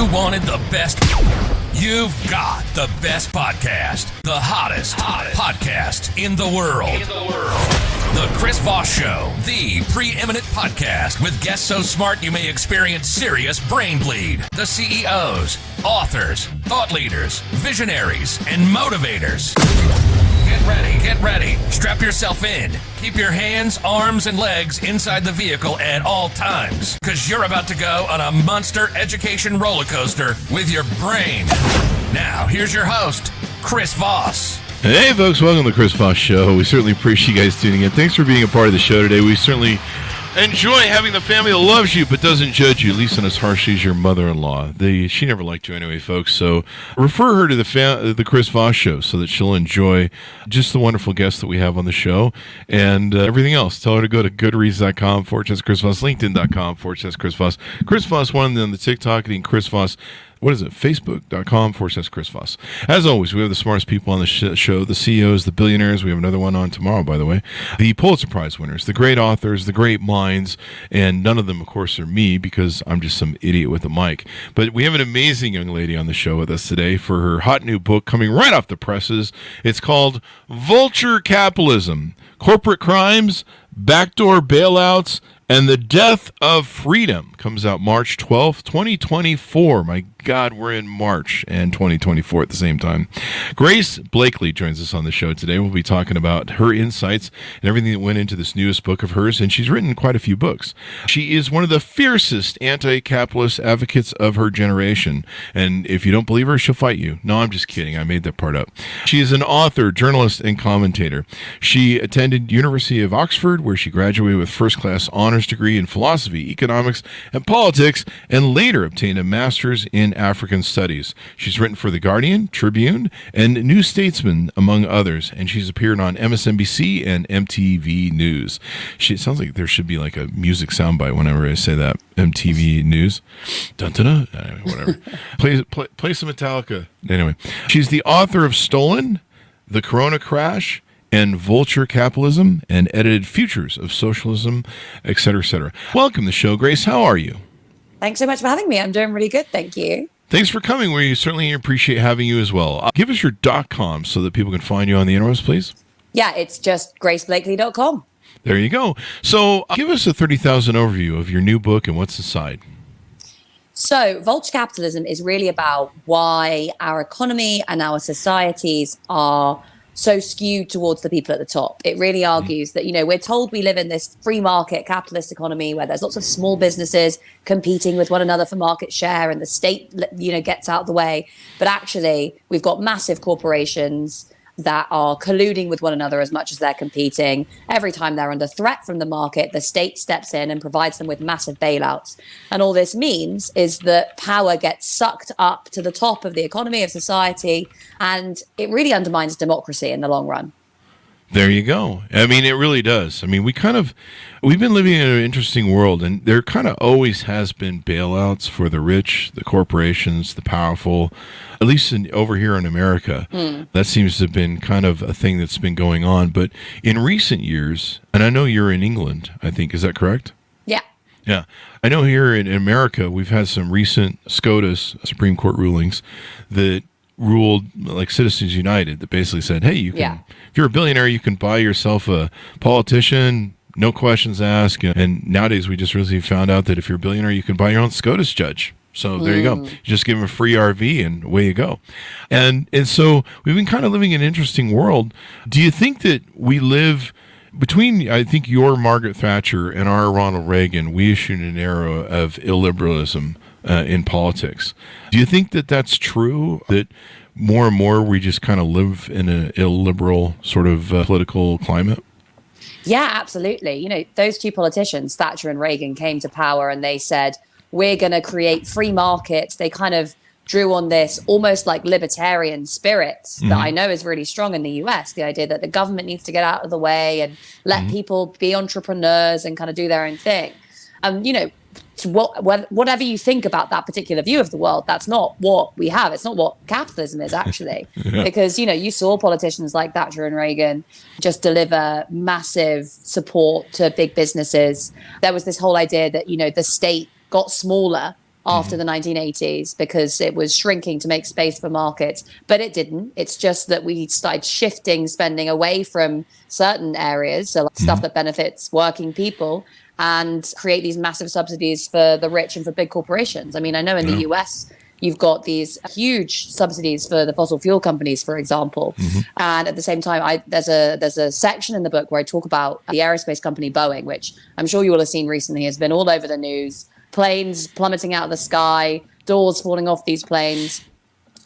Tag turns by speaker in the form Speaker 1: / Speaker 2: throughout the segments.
Speaker 1: You wanted the best. You've got the best podcast. The hottest podcast in the world. The Chris Voss Show, the preeminent podcast with guests so smart you may experience serious brain bleed. The CEOs, authors, thought leaders, visionaries, and motivators. Get ready. Strap yourself in. Keep your hands, arms, and legs inside the vehicle at all times, because you're about to go on a monster education roller coaster with your brain. Now, here's your host, Chris Voss.
Speaker 2: Hey, folks. Welcome to the Chris Voss Show. We certainly appreciate you guys tuning in. Thanks for being a part of the show today. We certainly enjoy having the family that loves you but doesn't judge you, at least not as harshly as your mother-in-law. She never liked you anyway, folks. So refer her to the Chris Voss Show so that she'll enjoy just the wonderful guests that we have on the show and everything else. Tell her to go to goodreads.com/Chris Voss, LinkedIn.com/Chris Voss, Chris Voss one on the TikTok, and Chris Voss. What is it? Facebook.com/Chris Voss. As always, we have the smartest people on the show, the CEOs, the billionaires. We have another one on tomorrow, by the way. The Pulitzer Prize winners, the great authors, the great minds, and none of them, of course, are me because I'm just some idiot with a mic. But we have an amazing young lady on the show with us today for her hot new book coming right off the presses. It's called Vulture, Capitalism, Corporate Crimes, Backdoor Bailouts, and the Death of Freedom. Comes out March 12th, 2024. My God, we're in March and 2024 at the same time. Grace Blakeley joins us on the show today. We'll be talking about her insights and everything that went into this newest book of hers, and she's written quite a few books. She is one of the fiercest anti-capitalist advocates of her generation, and if you don't believe her, she'll fight you. No, I'm just kidding. I made that part up. She is an author, journalist, and commentator. She attended University of Oxford, where she graduated with first-class honors degree in philosophy, economics, and politics, and later obtained a master's in African Studies. She's written for The Guardian, Tribune, and New Statesman, among others, and she's appeared on MSNBC and MTV News. It sounds like there should be like a music soundbite whenever I say that. MTV News. Dun-dun-dun. Whatever. Play some Metallica. Anyway, she's the author of Stolen, The Corona Crash, and Vulture, Capitalism, and edited Futures of Socialism, etc., etc. Welcome to the show, Grace. How are you?
Speaker 3: Thanks so much for having me. I'm doing really good, thank you.
Speaker 2: Thanks for coming. We certainly appreciate having you as well. Give us your .com so that people can find you on the interwebs, please.
Speaker 3: Yeah, it's just graceblakely.com.
Speaker 2: There you go. So give us a 30,000 overview of your new book and what's inside.
Speaker 3: So Vulture Capitalism is really about why our economy and our societies are so skewed towards the people at the top. It really argues that, we're told we live in this free market capitalist economy where there's lots of small businesses competing with one another for market share and the state, gets out of the way. But actually, we've got massive corporations that are colluding with one another as much as they're competing. Every time they're under threat from the market, the state steps in and provides them with massive bailouts. And all this means is that power gets sucked up to the top of the economy, of society, and it really undermines democracy in the long run.
Speaker 2: There you go. I mean, it really does. I mean, we've been living in an interesting world, and there kind of always has been bailouts for the rich, the corporations, the powerful, at least over here in America. That seems to have been kind of a thing that's been going on. But in recent years, and I know you're in England, I think, is that correct?
Speaker 3: Yeah.
Speaker 2: Yeah. I know here in America, we've had some recent SCOTUS Supreme Court rulings that ruled like Citizens United that basically said, hey, you can, if you're a billionaire, you can buy yourself a politician, no questions asked. And nowadays we just recently found out that if you're a billionaire, you can buy your own SCOTUS judge. So there you go. You just give them a free RV and away you go. And so we've been kind of living in an interesting world. Do you think that we live between, I think, your Margaret Thatcher and our Ronald Reagan, we issued an era of illiberalism in politics. Do you think that that's true, that more and more we just kind of live in an illiberal sort of political climate?
Speaker 3: Yeah, absolutely. Those two politicians, Thatcher and Reagan, came to power and they said, we're going to create free markets. They kind of drew on this almost like libertarian spirit that I know is really strong in the US, the idea that the government needs to get out of the way and let people be entrepreneurs and kind of do their own thing. Whatever you think about that particular view of the world, that's not what we have. It's not what capitalism is, actually. Because, you saw politicians like Thatcher and Reagan just deliver massive support to big businesses. There was this whole idea that, the state got smaller after the 1980s because it was shrinking to make space for markets, but it didn't. It's just that we started shifting spending away from certain areas, so stuff that benefits working people, and create these massive subsidies for the rich and for big corporations. I mean, I know in the US, you've got these huge subsidies for the fossil fuel companies, for example. And at the same time, there's a section in the book where I talk about the aerospace company Boeing, which I'm sure you will have seen recently, has been all over the news. Planes plummeting out of the sky, doors falling off these planes.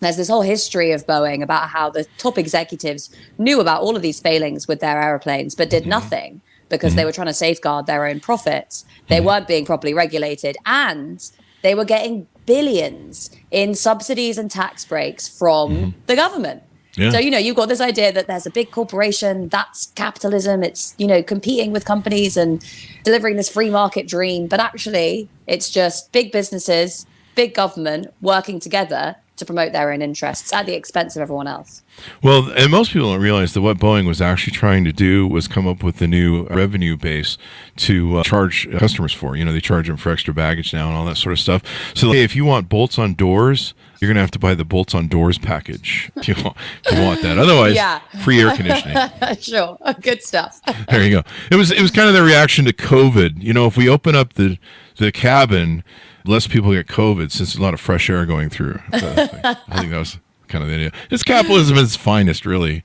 Speaker 3: There's this whole history of Boeing about how the top executives knew about all of these failings with their airplanes, but did nothing because they were trying to safeguard their own profits. They weren't being properly regulated, and they were getting billions in subsidies and tax breaks from the government. Yeah. So, you've got this idea that there's a big corporation, that's capitalism. It's, competing with companies and delivering this free market dream. But actually, it's just big businesses, big government working together to promote their own interests at the expense of everyone else.
Speaker 2: Well, and most people don't realize that what Boeing was actually trying to do was come up with a new revenue base to charge customers for. They charge them for extra baggage now and all that sort of stuff. So, hey, if you want bolts on doors, you're going to have to buy the bolts on doors package if you want that. Otherwise, free air conditioning.
Speaker 3: Sure. Good stuff.
Speaker 2: There you go. It was kind of the reaction to COVID. If we open up the cabin, less people get COVID since there's a lot of fresh air going through. So I think that was kind of the idea. It's capitalism at its finest, really.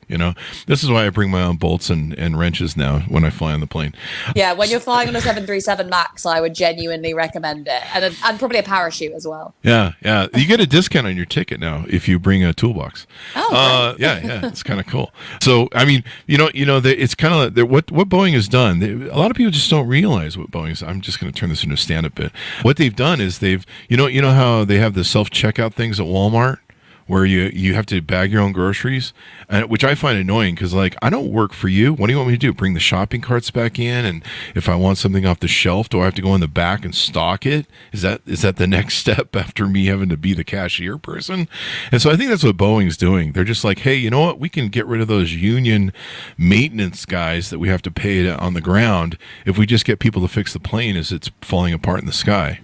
Speaker 2: This is why I bring my own bolts and wrenches now when I fly on the plane.
Speaker 3: Yeah, when you're flying on a 737 MAX, I would genuinely recommend it, and probably a parachute as well.
Speaker 2: Yeah. You get a discount on your ticket now if you bring a toolbox.
Speaker 3: Oh,
Speaker 2: yeah, it's kind of cool. So, I mean, it's kind of what Boeing has done. A lot of people just don't realize what Boeing is. I'm just going to turn this into a stand-up bit. What they've done is they've, how they have the self-checkout things at Walmart, where you have to bag your own groceries, which I find annoying because, I don't work for you. What do you want me to do? Bring the shopping carts back in? And if I want something off the shelf, do I have to go in the back and stock it? Is that the next step after me having to be the cashier person? And so I think that's what Boeing's doing. They're just like, hey, you know what? We can get rid of those union maintenance guys that we have to pay on the ground if we just get people to fix the plane as it's falling apart in the sky.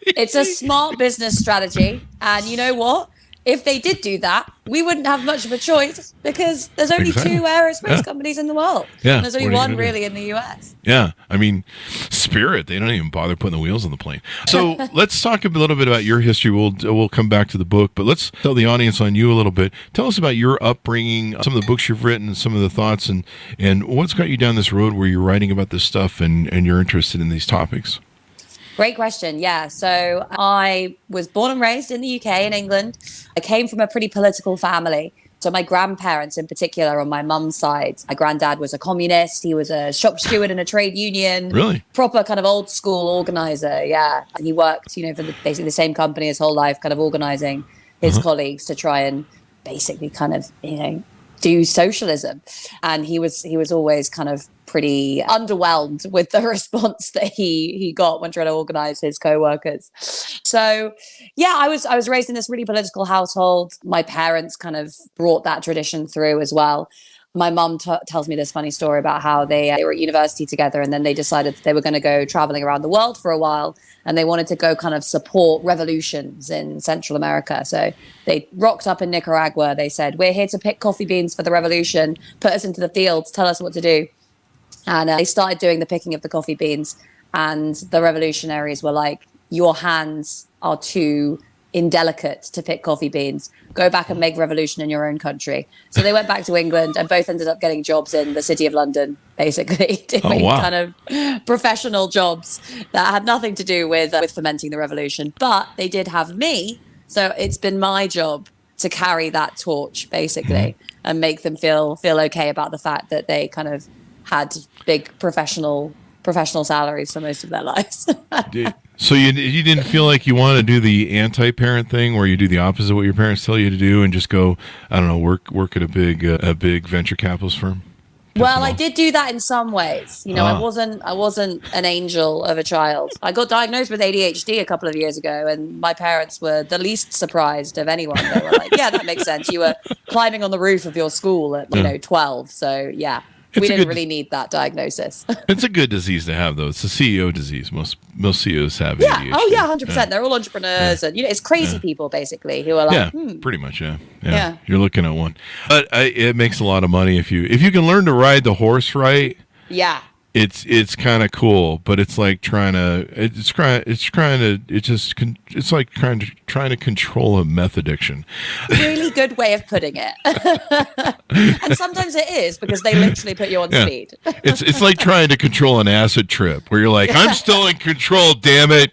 Speaker 3: It's a smart business strategy. And you know what? If they did do that, we wouldn't have much of a choice because there's only two aerospace companies in the world.
Speaker 2: Yeah.
Speaker 3: And there's only one really in the US.
Speaker 2: Yeah. I mean, Spirit, they don't even bother putting the wheels on the plane. So let's talk a little bit about your history. We'll come back to the book, but let's tell the audience on you a little bit. Tell us about your upbringing, some of the books you've written, some of the thoughts, and what's got you down this road where you're writing about this stuff and you're interested in these topics.
Speaker 3: Great question. Yeah. So I was born and raised in the UK in England. I came from a pretty political family. So my grandparents in particular on my mum's side, my granddad was a communist. He was a shop steward in a trade union.
Speaker 2: Really?
Speaker 3: Proper kind of old school organizer. Yeah. And he worked, for basically the same company his whole life, kind of organizing his colleagues to try and basically kind of, do socialism. And he was always kind of pretty underwhelmed with the response that he got when trying to organize his co-workers. So yeah, I was raised in this really political household. My parents kind of brought that tradition through as well. My mum tells me this funny story about how they were at university together, and then they decided they were going to go traveling around the world for a while, and they wanted to go kind of support revolutions in Central America. So they rocked up in Nicaragua. They said, we're here to pick coffee beans for the revolution, put us into the fields, tell us what to do. And they started doing the picking of the coffee beans, and the revolutionaries were like, your hands are too indelicate to pick coffee beans. Go back and make revolution in your own country. So they went back to England and both ended up getting jobs in the City of London, basically, doing kind of professional jobs that had nothing to do with fomenting the revolution. But they did have me. So it's been my job to carry that torch, basically, and make them feel okay about the fact that they kind of had big professional salaries for most of their lives.
Speaker 2: So you didn't feel like you want to do the anti-parent thing where you do the opposite of what your parents tell you to do and just go, I don't know, work at a big venture capitalist firm?
Speaker 3: Well, I did do that in some ways. I wasn't an angel of a child. I got diagnosed with ADHD a couple of years ago, and my parents were the least surprised of anyone. They were like, yeah, that makes sense. You were climbing on the roof of your school at 12. So yeah. we didn't really need that diagnosis.
Speaker 2: It's a good disease to have, though. It's a CEO disease. Most CEOs have ADHD.
Speaker 3: Oh yeah, 100%. They're all entrepreneurs, and it's crazy people basically who are like,
Speaker 2: pretty much, yeah. You're looking at one, but it makes a lot of money if you can learn to ride the horse right.
Speaker 3: Yeah.
Speaker 2: It's kind of cool, but it's like trying to control a meth addiction.
Speaker 3: Really good way of putting it. And sometimes it is, because they literally put you on speed.
Speaker 2: It's like trying to control an acid trip where you're like, I'm still in control, damn it.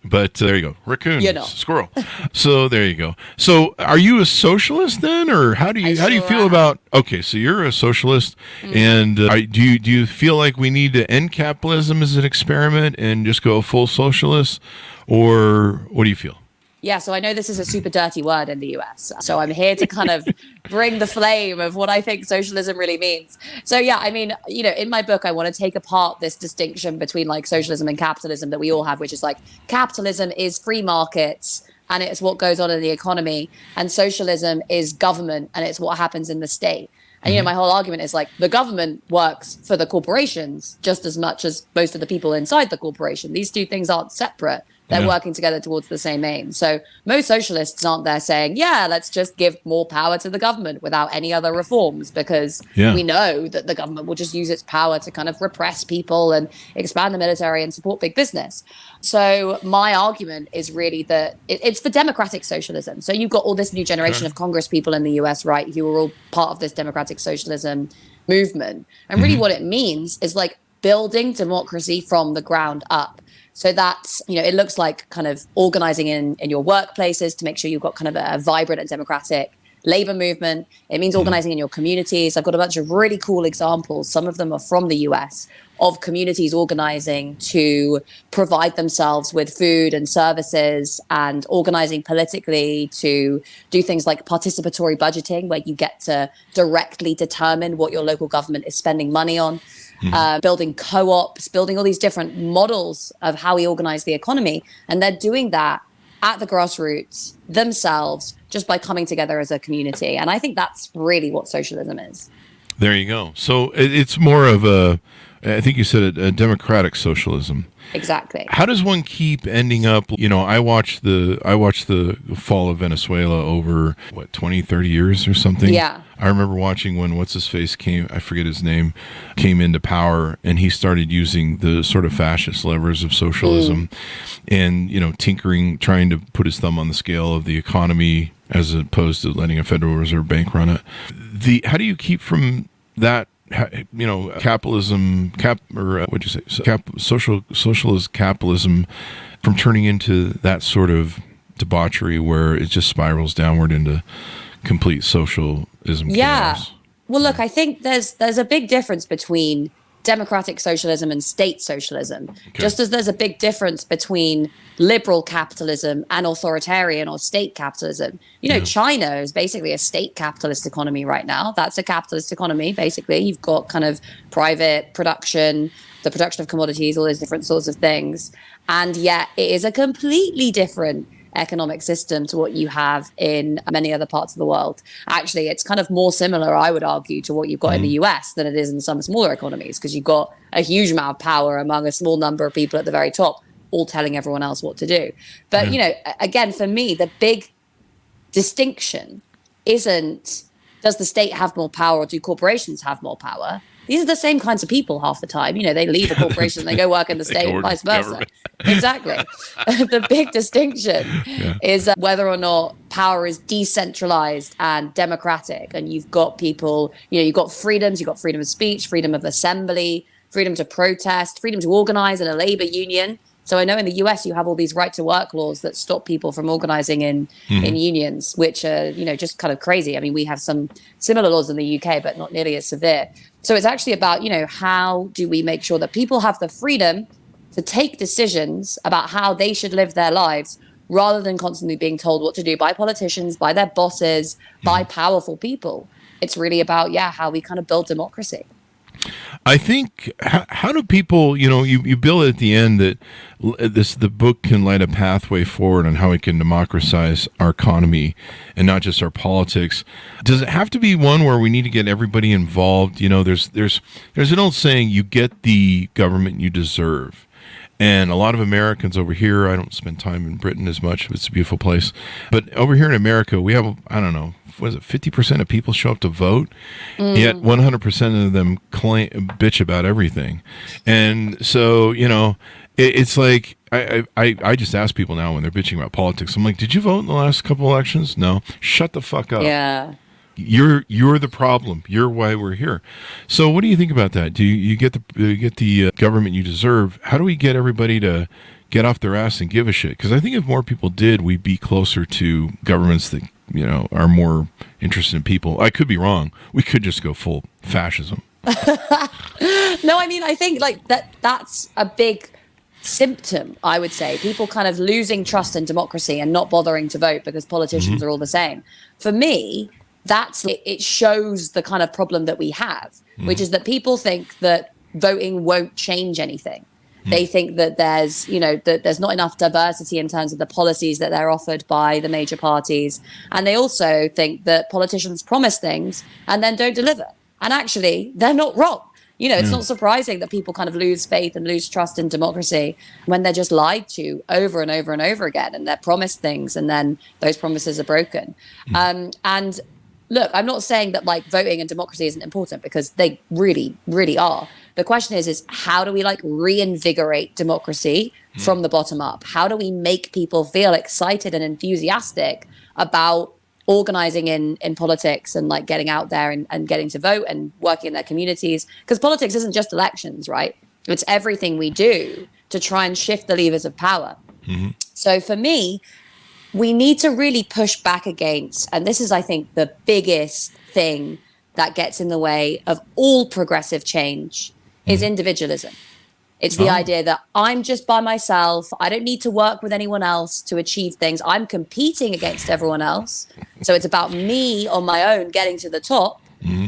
Speaker 2: But there you go. Raccoon, squirrel. So there you go. So are you a socialist then, or how do you feel about? Okay, so you're a socialist, and do you feel like we need to end capitalism as an experiment and just go full socialist, or what do you feel?
Speaker 3: Yeah, so I know this is a super dirty word in the US. So I'm here to kind of bring the flame of what I think socialism really means. So yeah, I mean, in my book, I want to take apart this distinction between like socialism and capitalism that we all have, which is like capitalism is free markets and it's what goes on in the economy, and socialism is government and it's what happens in the state. And, my whole argument is like the government works for the corporations just as much as most of the people inside the corporation. These two things aren't separate. They're working together towards the same aim. So most socialists aren't there saying, let's just give more power to the government without any other reforms, because we know that the government will just use its power to kind of repress people and expand the military and support big business. So my argument is really that it's for democratic socialism. So you've got all this new generation of Congress people in the US, right, who are all part of this democratic socialism movement. And really what it means is like building democracy from the ground up. So that's, it looks like kind of organizing in your workplaces to make sure you've got kind of a vibrant and democratic labor movement. It means organizing in your communities. I've got a bunch of really cool examples. Some of them are from the US, of communities organizing to provide themselves with food and services, and organizing politically to do things like participatory budgeting, where you get to directly determine what your local government is spending money on. Building co-ops, building all these different models of how we organize the economy. And they're doing that at the grassroots themselves, just by coming together as a community. And I think that's really what socialism is.
Speaker 2: There you go. So it's more of I think you said a democratic socialism.
Speaker 3: Exactly.
Speaker 2: How does one keep ending up, I watched the fall of Venezuela over 20, 30 years or something.
Speaker 3: Yeah.
Speaker 2: I remember watching when what's-his-face I forget his name, came into power, and he started using the sort of fascist levers of socialism and, tinkering, trying to put his thumb on the scale of the economy as opposed to letting a Federal Reserve Bank run it. How do you keep from that, capitalism, socialist capitalism from turning into that sort of debauchery where it just spirals downward into complete socialism chaos?
Speaker 3: Well, look, I think there's a big difference between democratic socialism and state socialism, just as there's a big difference between liberal capitalism and authoritarian or state capitalism. China is basically a state capitalist economy right now. That's a capitalist economy, basically. You've got kind of private production, the production of commodities, all those different sorts of things. And yet it is a completely different economic system to what you have in many other parts of the world. Actually, it's kind of more similar, I would argue, to what you've got in the US than it is in some smaller economies, because you've got a huge amount of power among a small number of people at the very top, all telling everyone else what to do. But, again, for me, the big distinction isn't, does the state have more power or do corporations have more power? These are the same kinds of people half the time. They leave a corporation and they go work in the state and vice versa. Exactly. The big distinction is whether or not power is decentralized and democratic. And you've got people, you've got freedoms, you've got freedom of speech, freedom of assembly, freedom to protest, freedom to organize in a labor union. So I know in the US you have all these right to work laws that stop people from organizing in unions, which are, just kind of crazy. I mean, we have some similar laws in the UK, but not nearly as severe. So it's actually about, how do we make sure that people have the freedom to take decisions about how they should live their lives, rather than constantly being told what to do by politicians, by their bosses, by powerful people. It's really about, how we kind of build democracy.
Speaker 2: I think, how do people, you bill it at the end that the book can light a pathway forward on how we can democratize our economy and not just our politics. Does it have to be one where we need to get everybody involved? There's an old saying, you get the government you deserve. And a lot of Americans over here, I don't spend time in Britain as much. It's a beautiful place. But over here in America, we have, I don't know, 50% of people show up to vote, yet 100% of them bitch about everything. And so, it's like, I just ask people now when they're bitching about politics, I'm like, did you vote in the last couple elections? No. Shut the fuck up.
Speaker 3: Yeah.
Speaker 2: You're the problem. You're why we're here. So what do you think about that? Do you get the government you deserve? How do we get everybody to get off their ass and give a shit? Because I think if more people did, we'd be closer to governments that are more interested in people. I could be wrong. We could just go full fascism.
Speaker 3: No, I mean, I think like that's a big symptom, I would say. People kind of losing trust in democracy and not bothering to vote because politicians are all the same. For me, it shows the kind of problem that we have, which is that people think that voting won't change anything. They think that there's not enough diversity in terms of the policies that they're offered by the major parties. And they also think that politicians promise things and then don't deliver. And actually, they're not wrong. It's not surprising that people kind of lose faith and lose trust in democracy when they're just lied to over and over and over again, and they're promised things and then those promises are broken. And look, I'm not saying that like voting and democracy isn't important, because they really, really are. The question is how do we like reinvigorate democracy from the bottom up? How do we make people feel excited and enthusiastic about organizing in politics and like getting out there and getting to vote and working in their communities? Because politics isn't just elections, right? It's everything we do to try and shift the levers of power. So for me, we need to really push back against, and this is, I think, the biggest thing that gets in the way of all progressive change, is individualism. It's the idea that I'm just by myself. I don't need to work with anyone else to achieve things. I'm competing against everyone else. So it's about me on my own getting to the top,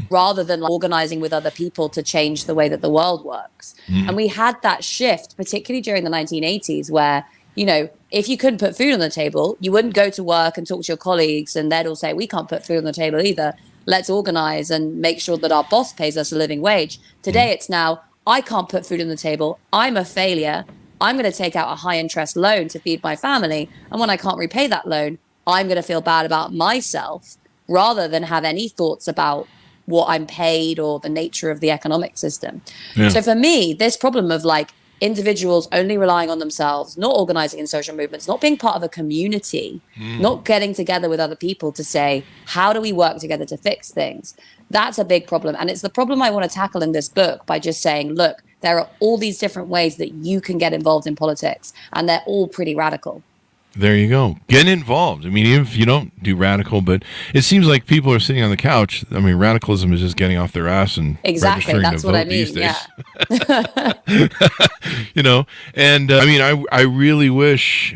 Speaker 3: rather than like organizing with other people to change the way that the world works. And we had that shift, particularly during the 1980s, where if you couldn't put food on the table, you wouldn't go to work and talk to your colleagues and they'd all say, we can't put food on the table either. Let's organize and make sure that our boss pays us a living wage. Today, it's now, I can't put food on the table. I'm a failure. I'm going to take out a high interest loan to feed my family. And when I can't repay that loan, I'm going to feel bad about myself rather than have any thoughts about what I'm paid or the nature of the economic system. Yeah. So for me, this problem of like, individuals only relying on themselves, not organizing in social movements, not being part of a community, not getting together with other people to say, how do we work together to fix things? That's a big problem. And it's the problem I want to tackle in this book by just saying, look, there are all these different ways that you can get involved in politics, and they're all pretty radical.
Speaker 2: There you go. Get involved. I mean, even if you don't do radical, but it seems like people are sitting on the couch. I mean, radicalism is just getting off their ass and
Speaker 3: exactly. That's what I mean. Yeah.
Speaker 2: And I mean, I really wish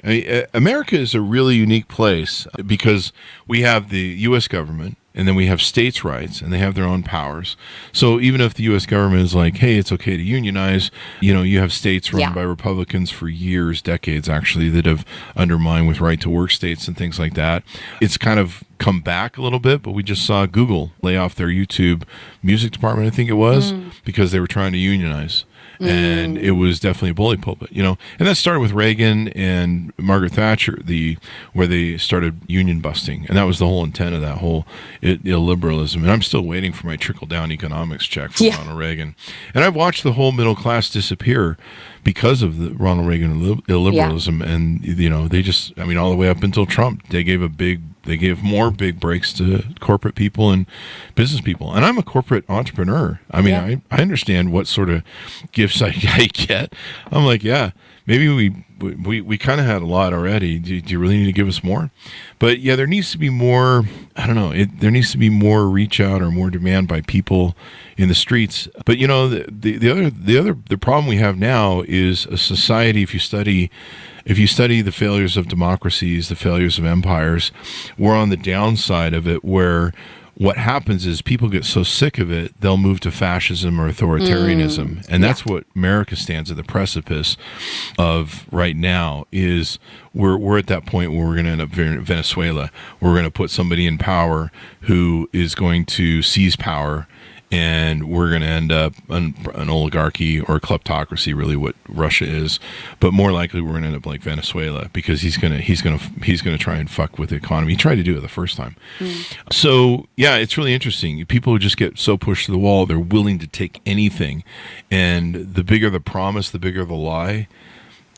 Speaker 2: America is a really unique place because we have the U.S. government. And then we have states' rights, and they have their own powers. So even if the U.S. government is like, hey, it's okay to unionize, you have states run by Republicans for years, decades actually, that have undermined with right-to-work states and things like that. It's kind of come back a little bit, but we just saw Google lay off their YouTube music department, I think it was, because they were trying to unionize. And it was definitely a bully pulpit, and that started with Reagan and Margaret Thatcher, where they started union busting, and that was the whole intent of that whole illiberalism. And I'm still waiting for my trickle-down economics check from Ronald Reagan. And I've watched the whole middle class disappear because of the Ronald Reagan illiberalism, and they just, all the way up until Trump, they gave more big breaks to corporate people and business people. And I'm a corporate entrepreneur. I understand what sort of gifts I get. I'm like, maybe we kind of had a lot already. Do you really need to give us more? But there needs to be more. I don't know. There needs to be more reach out or more demand by people in the streets. But the problem we have now is a society. If you study the failures of democracies, the failures of empires, we're on the downside of it, where what happens is people get so sick of it, they'll move to fascism or authoritarianism. And that's what America stands at the precipice of right now. Is we're at that point where we're going to end up in Venezuela. We're going to put somebody in power who is going to seize power, and we're going to end up an oligarchy or kleptocracy, really what Russia is. But more likely, we're going to end up like Venezuela, because he's going to try and fuck with the economy. He tried to do it the first time. So yeah, it's really interesting. People just get so pushed to the wall, they're willing to take anything, and the bigger the promise, the bigger the lie.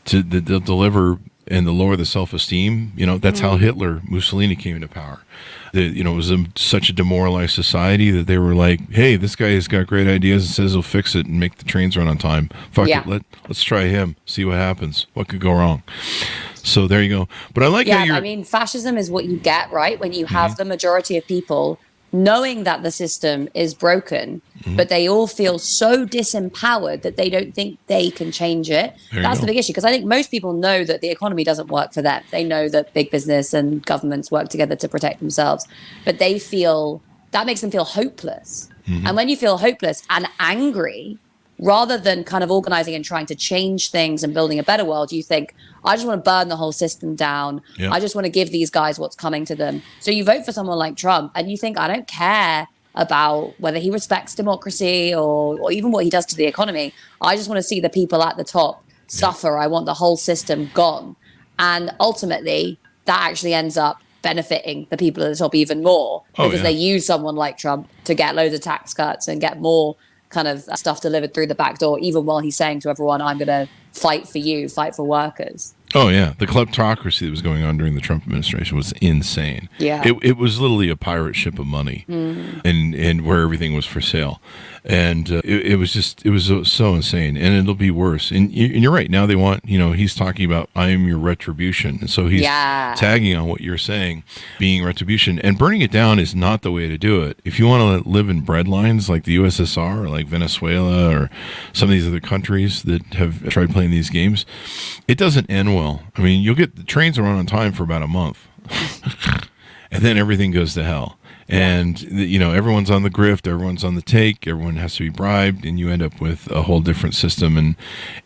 Speaker 2: They'll deliver, and the lower the self-esteem. That's how Hitler, Mussolini came into power. It was such a demoralized society that they were like, hey, this guy has got great ideas and says he'll fix it and make the trains run on time. Fuck it, let's try him, see what happens. What could go wrong? So there you go. But I like how you're...
Speaker 3: I mean, fascism is what you get, right? When you have the majority of people knowing that the system is broken, but they all feel so disempowered that they don't think they can change it. That's the big issue, because I think most people know that the economy doesn't work for them. They know that big business and governments work together to protect themselves, but they feel that makes them feel hopeless. And when you feel hopeless and angry, rather than kind of organizing and trying to change things and building a better world, you think, I just want to burn the whole system down. I just want to give these guys what's coming to them. So you vote for someone like Trump and you think, I don't care about whether he respects democracy or even what he does to the economy. I just want to see the people at the top suffer. I want the whole system gone. And ultimately, that actually ends up benefiting the people at the top even more, because they use someone like Trump to get loads of tax cuts and get more kind of stuff delivered through the back door, even while he's saying to everyone, I'm going to fight for you, fight for workers.
Speaker 2: Oh, yeah. The kleptocracy that was going on during the Trump administration was insane. Yeah. It was literally a pirate ship of money, and where everything was for sale. And it was so insane. And it'll be worse. And you're right. Now they want, he's talking about, I am your retribution. And so he's tagging on what you're saying, being retribution. And burning it down is not the way to do it. If you want to live in breadlines like the USSR or like Venezuela or some of these other countries that have tried playing these games, it doesn't end well. I mean, you'll get the trains run on time for about a month, and then everything goes to hell. And, everyone's on the grift, everyone's on the take, everyone has to be bribed, and you end up with a whole different system.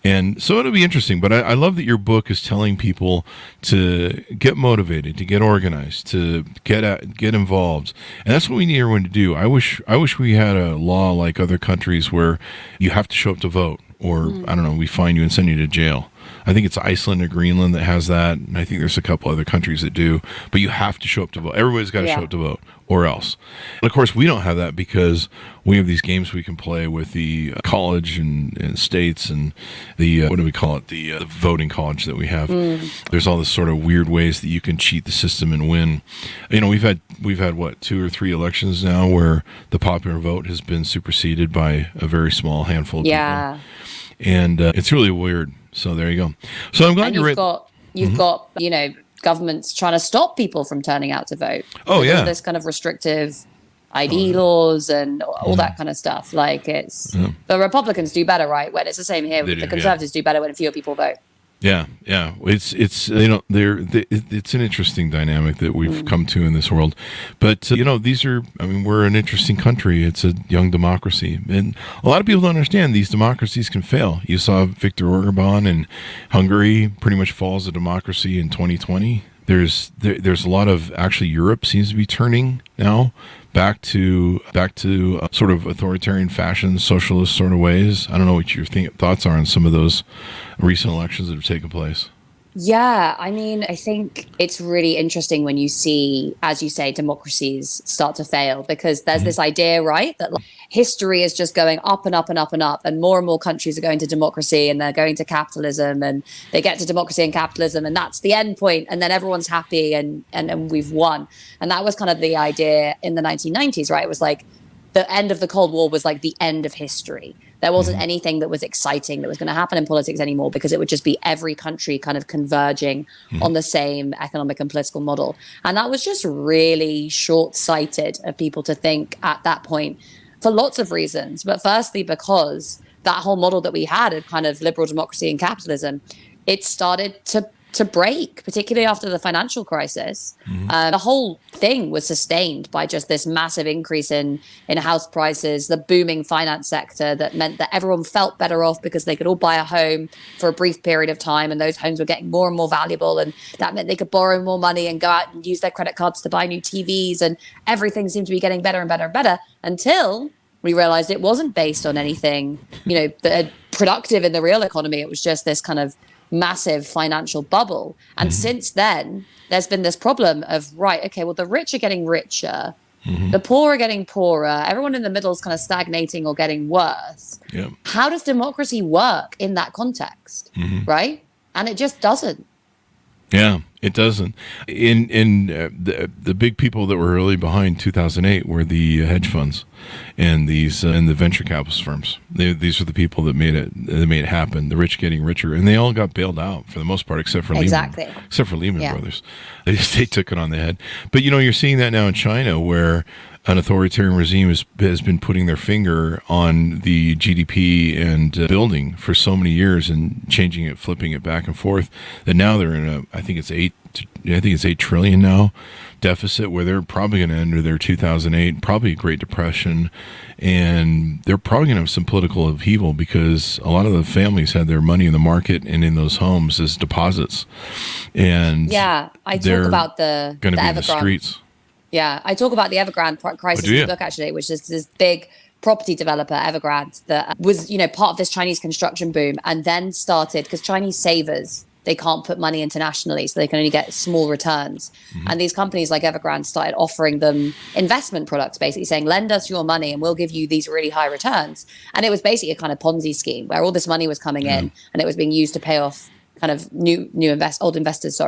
Speaker 2: And so it'll be interesting. But I love that your book is telling people to get motivated, to get organized, to get involved. And that's what we need everyone to do. I wish we had a law like other countries where you have to show up to vote, or, I don't know, we fine you and send you to jail. I think it's Iceland or Greenland that has that, and I think there's a couple other countries that do. But you have to show up to vote. Everybody's got to show up to vote, or else. And of course, we don't have that because we have these games we can play with the college and states and the what do we call it? The voting college that we have. There's all this sort of weird ways that you can cheat the system and win. We've had what, 2 or 3 elections now where the popular vote has been superseded by a very small handful of people. And it's really weird. So there you go. So I'm glad you've got governments trying to stop people from turning out to vote. This kind of restrictive ID laws and all that kind of stuff. Like the Republicans do better, right? When it's the same here. The Conservatives do better when fewer people vote. Yeah. It's it's an interesting dynamic that we've come to in this world. But we're an interesting country. It's a young democracy, and a lot of people don't understand these democracies can fail. You saw Viktor Orban in Hungary pretty much fall as a democracy in 2020. There's a lot of, actually, Europe seems to be turning now back to sort of authoritarian fashion, socialist sort of ways. I don't know what your thoughts are on some of those recent elections that have taken place.
Speaker 3: Yeah, I mean, I think it's really interesting when you see, as you say, democracies start to fail, because there's this idea, right, that history is just going up and up and up and up, and more countries are going to democracy, and they're going to capitalism, and they get to democracy and capitalism, and that's the end point, and then everyone's happy, and we've won. And that was kind of the idea in the 1990s, right? It was like the end of the Cold War was like the end of history. There wasn't anything that was exciting that was going to happen in politics anymore, because it would just be every country kind of converging on the same economic and political model. And that was just really short-sighted of people to think at that point, for lots of reasons. But firstly, because that whole model that we had of kind of liberal democracy and capitalism, it started to to break, particularly after the financial crisis. The whole thing was sustained by just this massive increase in house prices, the booming finance sector that meant that everyone felt better off because they could all buy a home for a brief period of time, and those homes were getting more and more valuable, and that meant they could borrow more money and go out and use their credit cards to buy new TVs, and everything seemed to be getting better and better and better until we realized it wasn't based on anything, productive in the real economy. It was just this kind of massive financial bubble. And since then, there's been this problem of, right, okay, well, the rich are getting richer, the poor are getting poorer, everyone in the middle is kind of stagnating or getting worse.
Speaker 2: Yep.
Speaker 3: How does democracy work in that context, right? And it just doesn't.
Speaker 2: Yeah, it doesn't. The big people that were really behind 2008 were the hedge funds and the venture capitalist firms. These are the people that made it happen. The rich getting richer, and they all got bailed out for the most part, except for Lehman Brothers. They took it on the head. But you're seeing that now in China, where an authoritarian regime has been putting their finger on the GDP and building for so many years and changing it, flipping it back and forth. That now they're in I think it's $8 trillion now deficit, where they're probably going to enter their 2008, probably a Great Depression, and they're probably going to have some political upheaval because a lot of the families had their money in the market and in those homes as deposits, and
Speaker 3: I talk about the
Speaker 2: going to be in
Speaker 3: Evergrande.
Speaker 2: the streets.
Speaker 3: Yeah, I talk about the Evergrande crisis in the book, actually, which is this big property developer, Evergrande, that was, part of this Chinese construction boom, and then started, because Chinese savers, they can't put money internationally, so they can only get small returns. And these companies like Evergrande started offering them investment products, basically saying, lend us your money and we'll give you these really high returns. And it was basically a kind of Ponzi scheme where all this money was coming in and it was being used to pay off kind of old investors,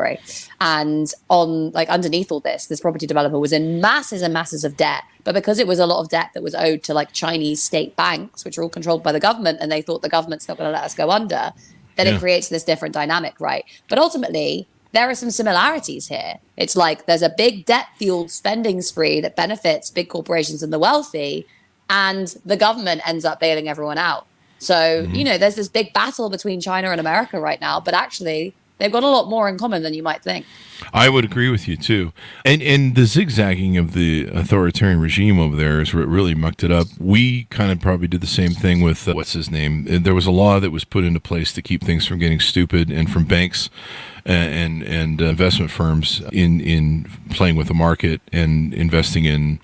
Speaker 3: and underneath all this property developer was in masses and masses of debt. But because it was a lot of debt that was owed to like Chinese state banks, which are all controlled by the government, and they thought the government's not going to let us go under, then it creates this different dynamic, right? But ultimately, there are some similarities here. It's like there's a big debt-fueled spending spree that benefits big corporations and the wealthy, and the government ends up bailing everyone out. So, there's this big battle between China and America right now, but actually they've got a lot more in common than you might think.
Speaker 2: I would agree with you too. And the zigzagging of the authoritarian regime over there is what really mucked it up. We kind of probably did the same thing with, what's his name? There was a law that was put into place to keep things from getting stupid, and from banks and investment firms in playing with the market and investing in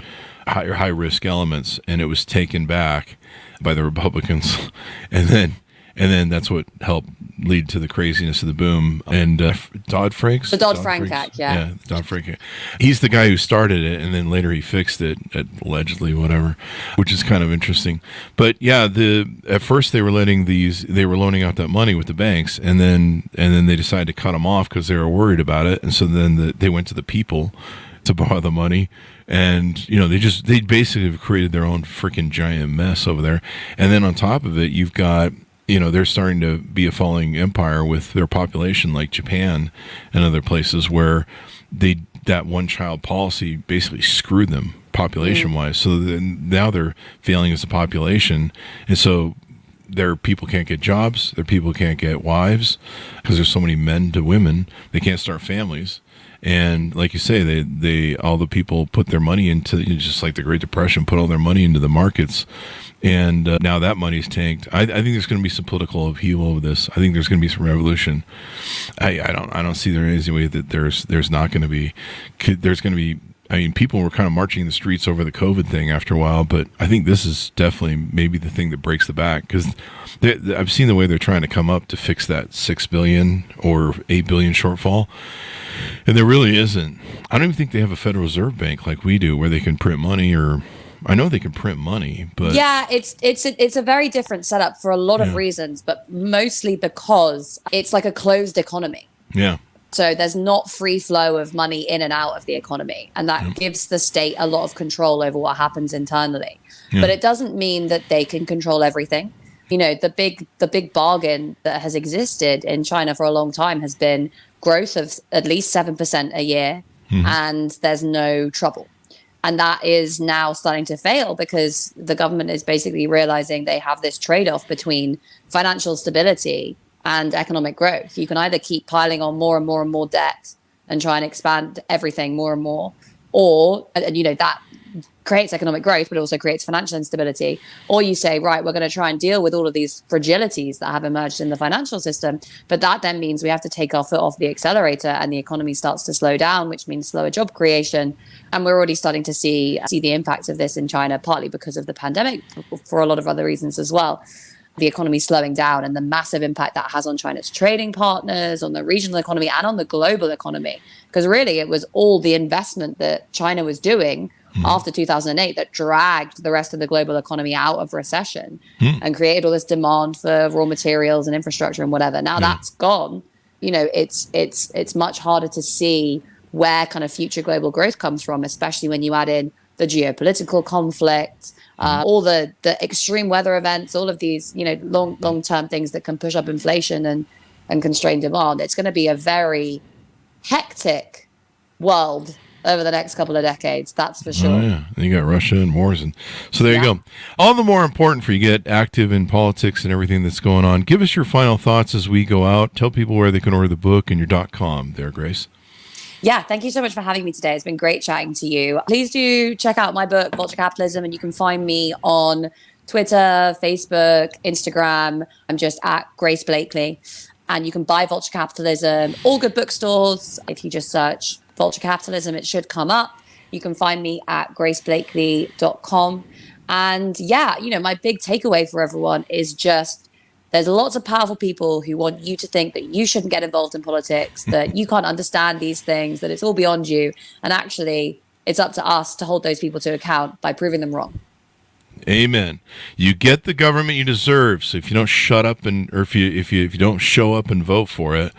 Speaker 2: high risk elements, and it was taken back by the Republicans, and then that's what helped lead to the craziness of the boom. And Dodd-Frank?
Speaker 3: The Dodd-Frank Act,
Speaker 2: Yeah, Dodd-Frank Act. He's the guy who started it, and then later he fixed it, allegedly, whatever, which is kind of interesting. But yeah, at first they were loaning out that money with the banks, and then they decided to cut them off because they were worried about it, and so then they went to the people to borrow the money. And, they basically have created their own freaking giant mess over there. And then on top of it, you've got, they're starting to be a falling empire with their population, like Japan and other places, where that one-child policy basically screwed them population-wise. So now they're failing as a population. And so their people can't get jobs. Their people can't get wives because there's so many men to women. They can't start families. And like you say, they all the people put their money into, just like the Great Depression, put all their money into the markets, and now that money's tanked. I think there's going to be some political upheaval over this. I think there's going to be some revolution. I don't see there any way that there's not going to be. There's going to be. I mean, people were kind of marching in the streets over the COVID thing after a while, but I think this is definitely maybe the thing that breaks the back, because I've seen the way they're trying to come up to fix that $6 billion or $8 billion shortfall, and there really isn't. I don't even think they have a Federal Reserve Bank like we do, where they can print money, or I know they can print money, but
Speaker 3: yeah, it's a very different setup for a lot of reasons, but mostly because it's like a closed economy.
Speaker 2: Yeah.
Speaker 3: So there's not free flow of money in and out of the economy. And that gives the state a lot of control over what happens internally. But it doesn't mean that they can control everything. The big bargain that has existed in China for a long time has been growth of at least 7% a year, and there's no trouble. And that is now starting to fail because the government is basically realizing they have this trade-off between financial stability and economic growth. You can either keep piling on more and more and more debt and try and expand everything more and more, or, and you know, that creates economic growth, but also creates financial instability. Or you say, right, we're going to try and deal with all of these fragilities that have emerged in the financial system. But that then means we have to take our foot off the accelerator and the economy starts to slow down, which means slower job creation. And we're already starting to see the impact of this in China, partly because of the pandemic, for a lot of other reasons as well. The economy slowing down and the massive impact that has on China's trading partners, on the regional economy, and on the global economy. Because really, it was all the investment that China was doing after 2008 that dragged the rest of the global economy out of recession and created all this demand for raw materials and infrastructure and whatever. Now that's gone. You know, it's much harder to see where kind of future global growth comes from, especially when you add in the geopolitical conflict, all the extreme weather events, all of these, you know, long-term things that can push up inflation and constrain demand. It's going to be a very hectic world over the next couple of decades, that's for sure.
Speaker 2: Oh, yeah. And you got Russia and wars. And so there you go. All the more important for you to get active in politics and everything that's going on. Give us your final thoughts as we go out. Tell people where they can order the book and your .com there, Grace.
Speaker 3: Yeah, thank you so much for having me today. It's been great chatting to you. Please do check out my book, Vulture Capitalism, and you can find me on Twitter, Facebook, Instagram. I'm just at Grace Blakeley. And you can buy Vulture Capitalism, all good bookstores. If you just search Vulture Capitalism, it should come up. You can find me at graceblakely.com. And yeah, you know, my big takeaway for everyone is just there's lots of powerful people who want you to think that you shouldn't get involved in politics, that you can't understand these things, that it's all beyond you. And actually, it's up to us to hold those people to account by proving them wrong.
Speaker 2: Amen. You get the government you deserve. So if you don't shut up or if you don't show up and vote for it,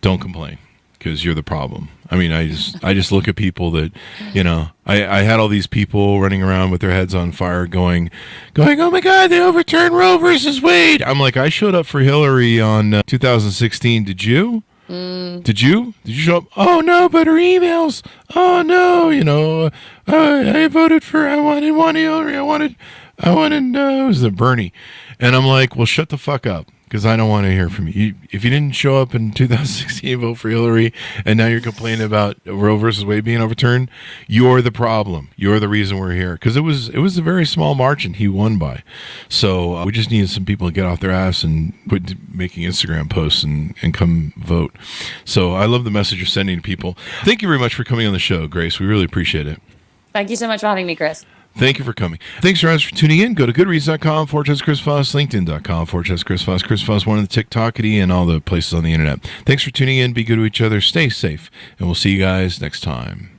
Speaker 2: don't complain, because you're the problem. I mean, I just look at people that, you know, I had all these people running around with their heads on fire going, oh my God, they overturned Roe versus Wade. I'm like, I showed up for Hillary on 2016. Did you? Did you show up? Oh no, but her emails. Oh no, you know, I voted for. I wanted Hillary. I wanted. It was Bernie, and I'm like, well, shut the fuck up, because I don't want to hear from you. If you didn't show up in 2016, vote for Hillary, and now you're complaining about Roe versus Wade being overturned, you're the problem. You're the reason we're here, because it was a very small margin he won by. So we just needed some people to get off their ass and quit making Instagram posts and come vote. So I love the message you're sending to people. Thank you very much for coming on the show, Grace. We really appreciate it.
Speaker 3: Thank you so much for having me, Chris.
Speaker 2: Thank you for coming. Thanks for tuning in. Go to goodreads.com/Chris Voss, LinkedIn.com/Chris Voss, Chris Voss, one of the TikTokity, and all the places on the internet. Thanks for tuning in. Be good to each other. Stay safe. And we'll see you guys next time.